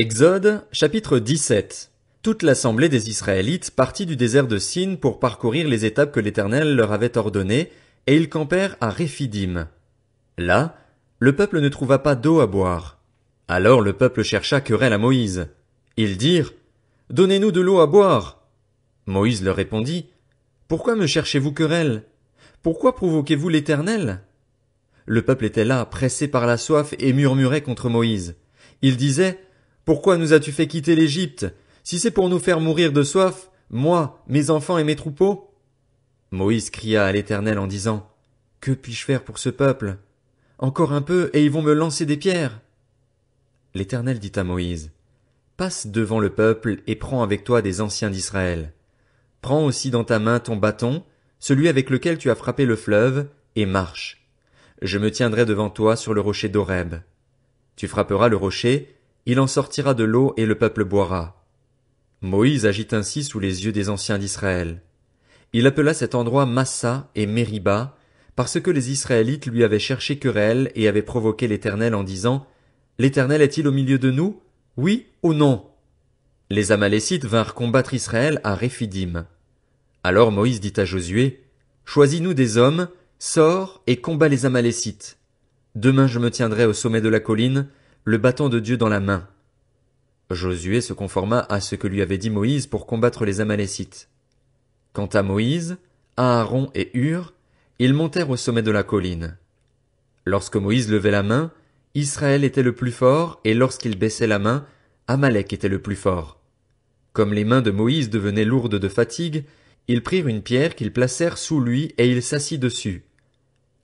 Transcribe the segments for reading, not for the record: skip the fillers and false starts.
Exode, chapitre 17. Toute l'assemblée des Israélites partit du désert de Sin pour parcourir les étapes que l'Éternel leur avait ordonnées, et ils campèrent à Réphidim. Là, le peuple ne trouva pas d'eau à boire. Alors le peuple chercha querelle à Moïse. Ils dirent, « Donnez-nous de l'eau à boire. » Moïse leur répondit, « Pourquoi me cherchez-vous querelle? Pourquoi provoquez-vous l'Éternel? » Le peuple était là, pressé par la soif, et murmurait contre Moïse. Il disait, « Pourquoi nous as-tu fait quitter l'Égypte? Si c'est pour nous faire mourir de soif, moi, mes enfants et mes troupeaux? » Moïse cria à l'Éternel en disant, « Que puis-je faire pour ce peuple? Encore un peu, et ils vont me lancer des pierres. » L'Éternel dit à Moïse, « Passe devant le peuple et prends avec toi des anciens d'Israël. Prends aussi dans ta main ton bâton, celui avec lequel tu as frappé le fleuve, et marche. Je me tiendrai devant toi sur le rocher d'Horeb. Tu frapperas le rocher, il en sortira de l'eau et le peuple boira. » Moïse agit ainsi sous les yeux des anciens d'Israël. Il appela cet endroit Massa et Mériba, parce que les Israélites lui avaient cherché querelle et avaient provoqué l'Éternel en disant, « L'Éternel est-il au milieu de nous? Oui ou non? » Les Amalécites vinrent combattre Israël à Réphidim. Alors Moïse dit à Josué, « Choisis-nous des hommes, sors et combats les Amalécites. Demain je me tiendrai au sommet de la colline, le bâton de Dieu dans la main. » Josué se conforma à ce que lui avait dit Moïse pour combattre les Amalécites. Quant à Moïse, Aaron et Hur, ils montèrent au sommet de la colline. Lorsque Moïse levait la main, Israël était le plus fort, et lorsqu'il baissait la main, Amalek était le plus fort. Comme les mains de Moïse devenaient lourdes de fatigue, ils prirent une pierre qu'ils placèrent sous lui et il s'assit dessus.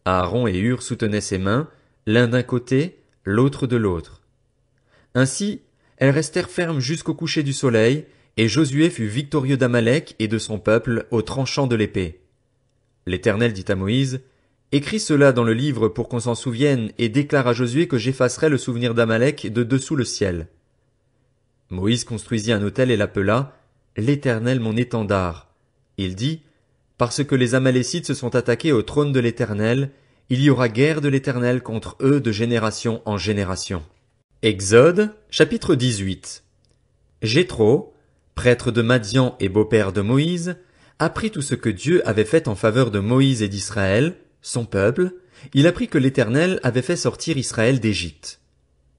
Aaron et Hur soutenaient ses mains, l'un d'un côté, l'autre de l'autre. Ainsi, elles restèrent fermes jusqu'au coucher du soleil, et Josué fut victorieux d'Amalek et de son peuple au tranchant de l'épée. L'Éternel dit à Moïse, « Écris cela dans le livre pour qu'on s'en souvienne, et déclare à Josué que j'effacerai le souvenir d'Amalek de dessous le ciel. » Moïse construisit un autel et l'appela « L'Éternel mon étendard ». Il dit, « Parce que les Amalécites se sont attaqués au trône de l'Éternel, il y aura guerre de l'Éternel contre eux de génération en génération. » Exode, chapitre 18. Jéthro, prêtre de Madian et beau-père de Moïse, apprit tout ce que Dieu avait fait en faveur de Moïse et d'Israël, son peuple. Il apprit que l'Éternel avait fait sortir Israël d'Égypte.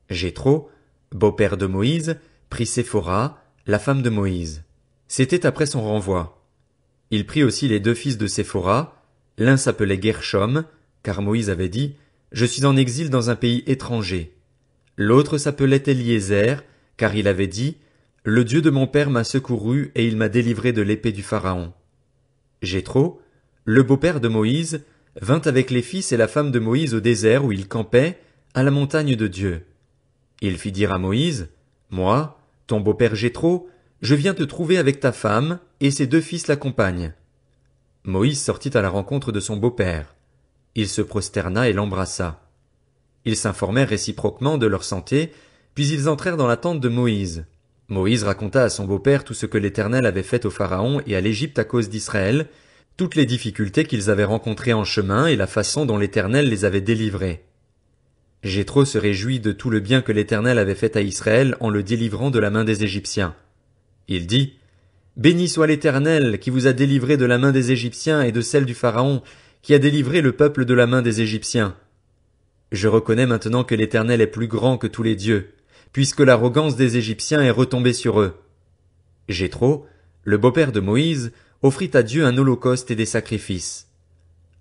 Jéthro, beau-père de Moïse, prit Séphora, la femme de Moïse. C'était après son renvoi. Il prit aussi les deux fils de Séphora. L'un s'appelait Gershom, car Moïse avait dit, « Je suis en exil dans un pays étranger. » L'autre s'appelait Eliezer, car il avait dit, « Le Dieu de mon père m'a secouru et il m'a délivré de l'épée du Pharaon. » Jéthro, le beau-père de Moïse, vint avec les fils et la femme de Moïse au désert où ils campaient, à la montagne de Dieu. Il fit dire à Moïse, « Moi, ton beau-père Jéthro, je viens te trouver avec ta femme, et ses deux fils l'accompagnent. » Moïse sortit à la rencontre de son beau-père. Il se prosterna et l'embrassa. Ils s'informèrent réciproquement de leur santé, puis ils entrèrent dans la tente de Moïse. Moïse raconta à son beau-père tout ce que l'Éternel avait fait au Pharaon et à l'Égypte à cause d'Israël, toutes les difficultés qu'ils avaient rencontrées en chemin et la façon dont l'Éternel les avait délivrés. Jéthro se réjouit de tout le bien que l'Éternel avait fait à Israël en le délivrant de la main des Égyptiens. Il dit, « Béni soit l'Éternel qui vous a délivré de la main des Égyptiens et de celle du Pharaon, qui a délivré le peuple de la main des Égyptiens. Je reconnais maintenant que l'Éternel est plus grand que tous les dieux, puisque l'arrogance des Égyptiens est retombée sur eux. » Jéthro, le beau-père de Moïse, offrit à Dieu un holocauste et des sacrifices.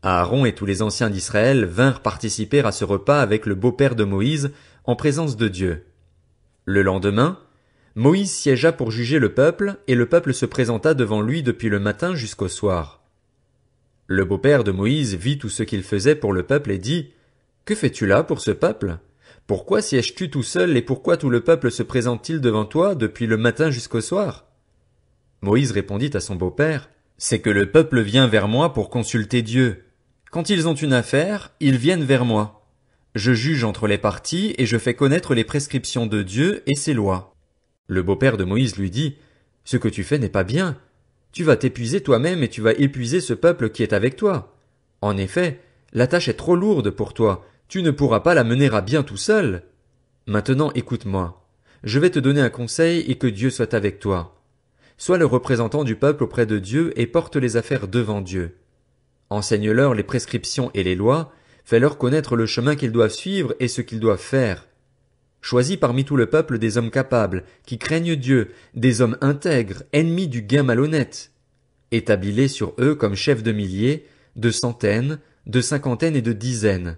Aaron et tous les anciens d'Israël vinrent participer à ce repas avec le beau-père de Moïse en présence de Dieu. Le lendemain, Moïse siégea pour juger le peuple, et le peuple se présenta devant lui depuis le matin jusqu'au soir. Le beau-père de Moïse vit tout ce qu'il faisait pour le peuple et dit, « Que fais-tu là pour ce peuple? Pourquoi sièges-tu tout seul et pourquoi tout le peuple se présente-t-il devant toi depuis le matin jusqu'au soir? » Moïse répondit à son beau-père, « C'est que le peuple vient vers moi pour consulter Dieu. Quand ils ont une affaire, ils viennent vers moi. Je juge entre les parties et je fais connaître les prescriptions de Dieu et ses lois. » Le beau-père de Moïse lui dit, « Ce que tu fais n'est pas bien. Tu vas t'épuiser toi-même et tu vas épuiser ce peuple qui est avec toi. En effet, la tâche est trop lourde pour toi. Tu ne pourras pas la mener à bien tout seul. Maintenant écoute-moi. je vais te donner un conseil et que Dieu soit avec toi. Sois le représentant du peuple auprès de Dieu et porte les affaires devant Dieu. Enseigne-leur les prescriptions et les lois, fais-leur connaître le chemin qu'ils doivent suivre et ce qu'ils doivent faire. Choisis parmi tout le peuple des hommes capables, qui craignent Dieu, des hommes intègres, ennemis du gain malhonnête. Établis-les sur eux comme chefs de milliers, de centaines, de cinquantaines et de dizaines.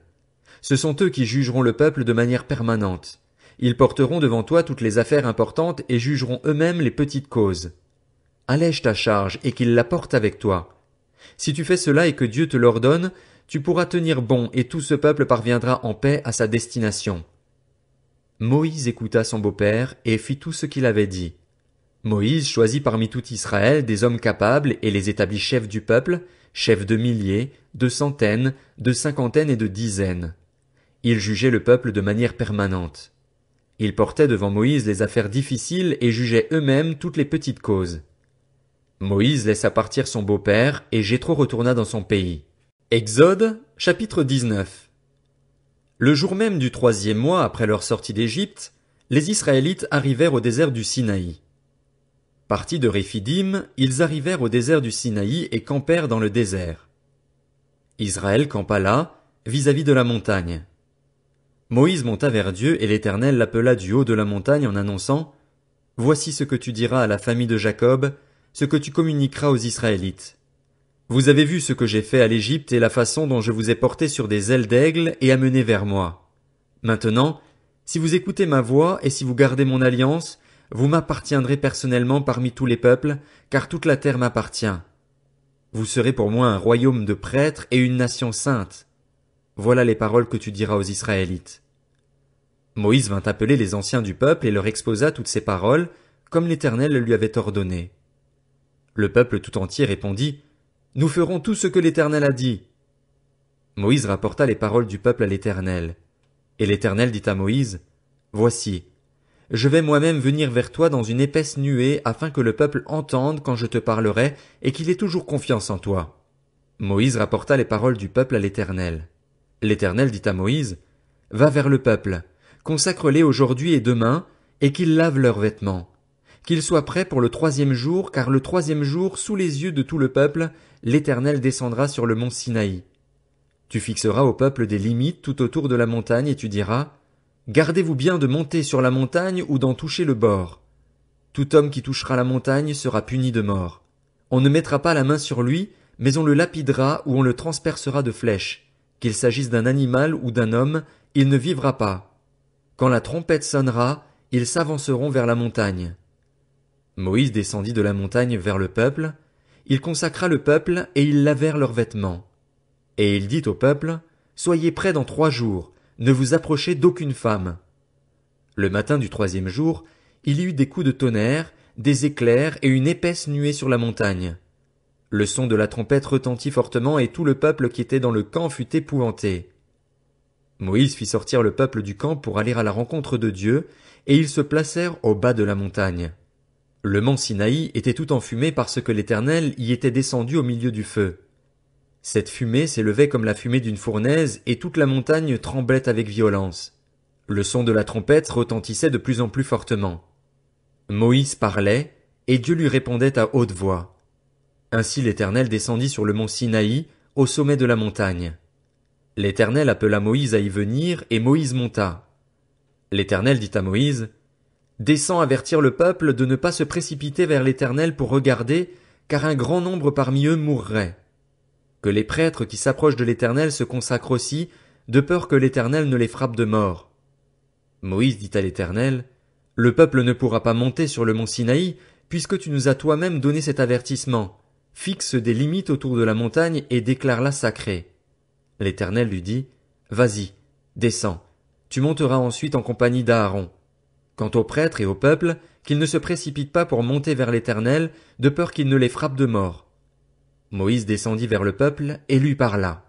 Ce sont eux qui jugeront le peuple de manière permanente. Ils porteront devant toi toutes les affaires importantes et jugeront eux-mêmes les petites causes. Allège ta charge et qu'ils la portent avec toi. Si tu fais cela et que Dieu te l'ordonne, tu pourras tenir bon et tout ce peuple parviendra en paix à sa destination. Moïse écouta son beau-père et fit tout ce qu'il avait dit. Moïse choisit parmi tout Israël des hommes capables et les établit chefs du peuple, chefs de milliers, de centaines, de cinquantaines et de dizaines. Ils jugeaient le peuple de manière permanente. Ils portaient devant Moïse les affaires difficiles et jugeaient eux-mêmes toutes les petites causes. Moïse laissa partir son beau-père et Jéthro retourna dans son pays. Exode, chapitre 19. Le jour même du 3e mois après leur sortie d'Égypte, les Israélites arrivèrent au désert du Sinaï. Partis de Réphidim, ils arrivèrent au désert du Sinaï et campèrent dans le désert. Israël campa là, vis-à-vis de la montagne. Moïse monta vers Dieu et l'Éternel l'appela du haut de la montagne en annonçant « Voici ce que tu diras à la famille de Jacob, ce que tu communiqueras aux Israélites. Vous avez vu ce que j'ai fait à l'Égypte et la façon dont je vous ai porté sur des ailes d'aigle et amené vers moi. Maintenant, si vous écoutez ma voix et si vous gardez mon alliance, vous m'appartiendrez personnellement parmi tous les peuples, car toute la terre m'appartient. Vous serez pour moi un royaume de prêtres et une nation sainte. Voilà les paroles que tu diras aux Israélites. » Moïse vint appeler les anciens du peuple et leur exposa toutes ces paroles, comme l'Éternel le lui avait ordonné. Le peuple tout entier répondit « Nous ferons tout ce que l'Éternel a dit. » Moïse rapporta les paroles du peuple à l'Éternel. Et l'Éternel dit à Moïse « Voici, je vais moi-même venir vers toi dans une épaisse nuée afin que le peuple entende quand je te parlerai et qu'il ait toujours confiance en toi. » Moïse rapporta les paroles du peuple à l'Éternel. L'Éternel dit à Moïse « Va vers le peuple, consacre-les aujourd'hui et demain, et qu'ils lavent leurs vêtements. Qu'ils soient prêts pour le 3e jour, car le 3e jour, sous les yeux de tout le peuple, l'Éternel descendra sur le mont Sinaï. Tu fixeras au peuple des limites tout autour de la montagne et tu diras « Gardez-vous bien de monter sur la montagne ou d'en toucher le bord. Tout homme qui touchera la montagne sera puni de mort. On ne mettra pas la main sur lui, mais on le lapidera ou on le transpercera de flèches. Qu'il s'agisse d'un animal ou d'un homme, il ne vivra pas. Quand la trompette sonnera, ils s'avanceront vers la montagne. » Moïse descendit de la montagne vers le peuple, il consacra le peuple et ils lavèrent leurs vêtements. Et il dit au peuple, « Soyez prêts dans 3 jours, ne vous approchez d'aucune femme. » Le matin du 3e jour, il y eut des coups de tonnerre, des éclairs et une épaisse nuée sur la montagne. Le son de la trompette retentit fortement et tout le peuple qui était dans le camp fut épouvanté. Moïse fit sortir le peuple du camp pour aller à la rencontre de Dieu, et ils se placèrent au bas de la montagne. Le mont Sinaï était tout enfumé parce que l'Éternel y était descendu au milieu du feu. Cette fumée s'élevait comme la fumée d'une fournaise et toute la montagne tremblait avec violence. Le son de la trompette retentissait de plus en plus fortement. Moïse parlait, et Dieu lui répondait à haute voix. Ainsi l'Éternel descendit sur le mont Sinaï, au sommet de la montagne. L'Éternel appela Moïse à y venir, et Moïse monta. L'Éternel dit à Moïse, « Descends avertir le peuple de ne pas se précipiter vers l'Éternel pour regarder, car un grand nombre parmi eux mourrait. Que les prêtres qui s'approchent de l'Éternel se consacrent aussi, de peur que l'Éternel ne les frappe de mort. » Moïse dit à l'Éternel, « Le peuple ne pourra pas monter sur le mont Sinaï, puisque tu nous as toi-même donné cet avertissement. Fixe des limites autour de la montagne et déclare-la sacrée. » L'Éternel lui dit, « Vas-y, descends, tu monteras ensuite en compagnie d'Aaron. Quant aux prêtres et au peuple, qu'ils ne se précipitent pas pour monter vers l'Éternel, de peur qu'il ne les frappe de mort. » Moïse descendit vers le peuple et lui parla.